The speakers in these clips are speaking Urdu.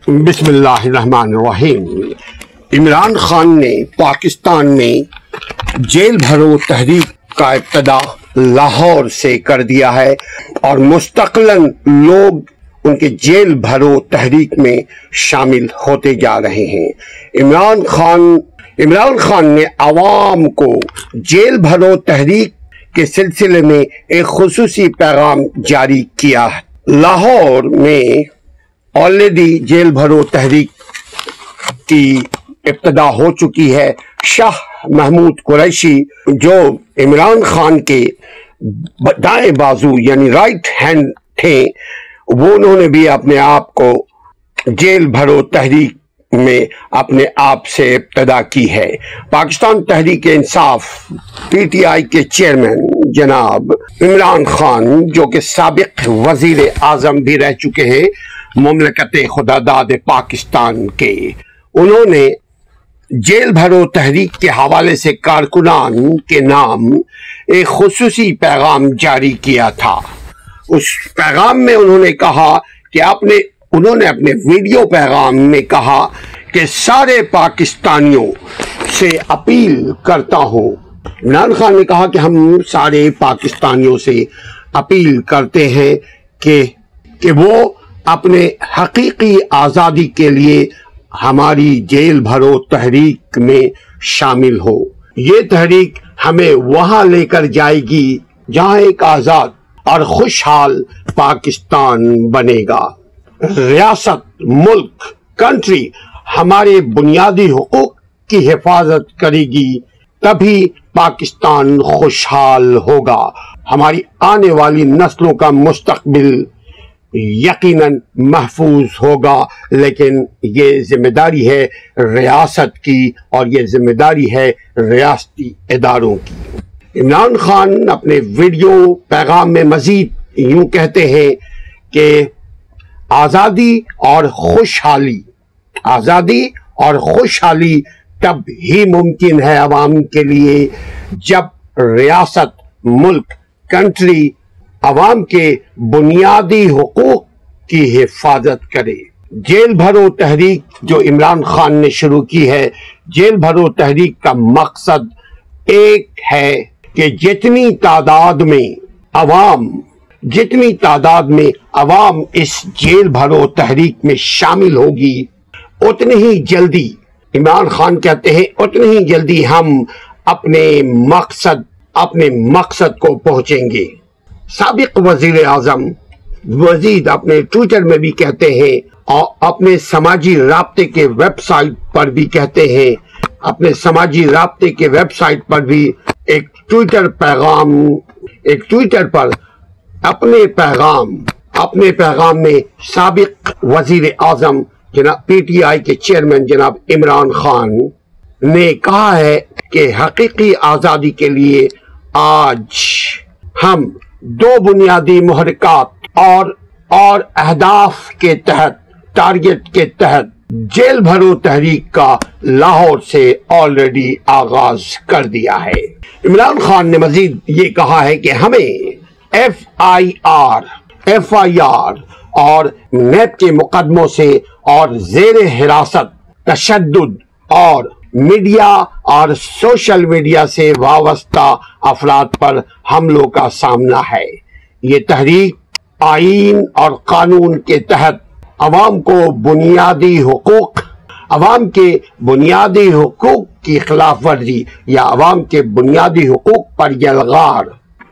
بسم اللہ الرحمن الرحیم۔ عمران خان نے پاکستان میں جیل بھرو تحریک کا ابتدا لاہور سے کر دیا ہے اور مستقلاً لوگ ان کے جیل بھرو تحریک میں شامل ہوتے جا رہے ہیں۔ عمران خان نے عوام کو جیل بھرو تحریک کے سلسلے میں ایک خصوصی پیغام جاری کیا ہے۔ لاہور میں آلریڈی جیل بھرو تحریک کی ابتدا ہو چکی ہے۔ شاہ محمود قریشی جو عمران خان کے دائیں بازو یعنی رائٹ ہینڈ تھے، وہ انہوں نے بھی اپنے آپ کو جیل بھرو تحریک میں اپنے آپ سے ابتدا کی ہے۔ Pakistan Tehreek Insaf P T I کے چیئرمین جناب عمران خان، جو کہ سابق وزیر اعظم بھی رہ چکے ہیں مملکت خداداد پاکستان کے، انہوں نے جیل بھرو تحریک کے حوالے سے کارکنان کے نام ایک خصوصی پیغام جاری کیا تھا۔ اس پیغام میں انہوں نے کہا کہ انہوں نے اپنے ویڈیو پیغام میں کہا کہ سارے پاکستانیوں سے اپیل کرتا ہوں۔ عمران خان نے کہا کہ ہم سارے پاکستانیوں سے اپیل کرتے ہیں کہ وہ اپنے حقیقی آزادی کے لیے ہماری جیل بھرو تحریک میں شامل ہو۔ یہ تحریک ہمیں وہاں لے کر جائے گی جہاں ایک آزاد اور خوشحال پاکستان بنے گا۔ ریاست، ملک، کنٹری ہمارے بنیادی حقوق کی حفاظت کرے گی، تبھی پاکستان خوشحال ہوگا۔ ہماری آنے والی نسلوں کا مستقبل یقیناً محفوظ ہوگا، لیکن یہ ذمہ داری ہے ریاست کی اور یہ ذمہ داری ہے ریاستی اداروں کی۔ عمران خان اپنے ویڈیو پیغام میں مزید یوں کہتے ہیں کہ آزادی اور خوشحالی تب ہی ممکن ہے عوام کے لیے جب ریاست، ملک، کنٹری عوام کے بنیادی حقوق کی حفاظت کرے۔ جیل بھرو تحریک جو عمران خان نے شروع کی ہے، جیل بھرو تحریک کا مقصد ایک ہے کہ جتنی تعداد میں عوام اس جیل بھرو تحریک میں شامل ہوگی، اتنی ہی جلدی عمران خان کہتے ہیں اتنی ہی جلدی ہم اپنے مقصد کو پہنچیں گے۔ سابق وزیر اعظم مزید اپنے ٹویٹر میں بھی کہتے ہیں اور اپنے سماجی رابطے کے ویب سائٹ پر بھی کہتے ہیں، ایک ٹویٹر پر اپنے پیغام میں سابق وزیر اعظم جناب پی ٹی آئی کے چیئرمین جناب عمران خان نے کہا ہے کہ حقیقی آزادی کے لیے آج ہم دو بنیادی محرکات اور اہداف کے ٹارگٹ کے تحت جیل بھرو تحریک کا لاہور سے آلریڈی آغاز کر دیا ہے۔ عمران خان نے مزید یہ کہا ہے کہ ہمیں ایف آئی آر اور نیب کے مقدموں سے اور زیر حراست تشدد اور میڈیا اور سوشل میڈیا سے وابستہ افراد پر حملوں کا سامنا ہے۔ یہ تحریک آئین اور قانون کے تحت عوام کے بنیادی حقوق کی خلاف ورزی یا عوام کے بنیادی حقوق پر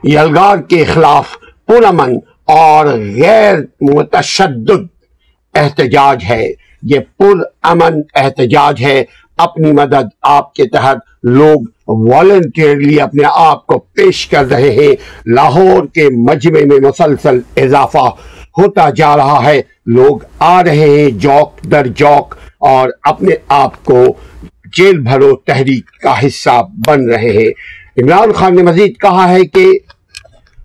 یلغار کے خلاف پرامن اور غیر متشدد احتجاج ہے۔ یہ پرامن احتجاج ہے۔ اپنی مدد آپ کے تحت لوگ والنٹیرلی اپنے آپ کو پیش کر رہے ہیں۔ لاہور کے مجمع میں مسلسل اضافہ ہوتا جا رہا ہے۔ لوگ آ رہے ہیں جوک در جوک اور اپنے آپ کو جیل بھرو تحریک کا حصہ بن رہے ہیں۔ عمران خان نے مزید کہا ہے کہ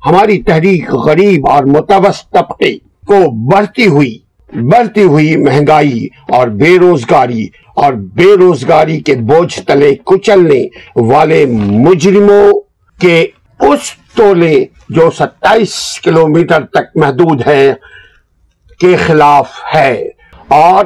ہماری تحریک غریب اور متوسط طبقے کو بڑھتی ہوئی مہنگائی اور بے روزگاری کے بوجھ تلے کچلنے والے مجرموں کے اس ٹولے جو 27 کلومیٹر تک محدود ہے کے خلاف ہے، اور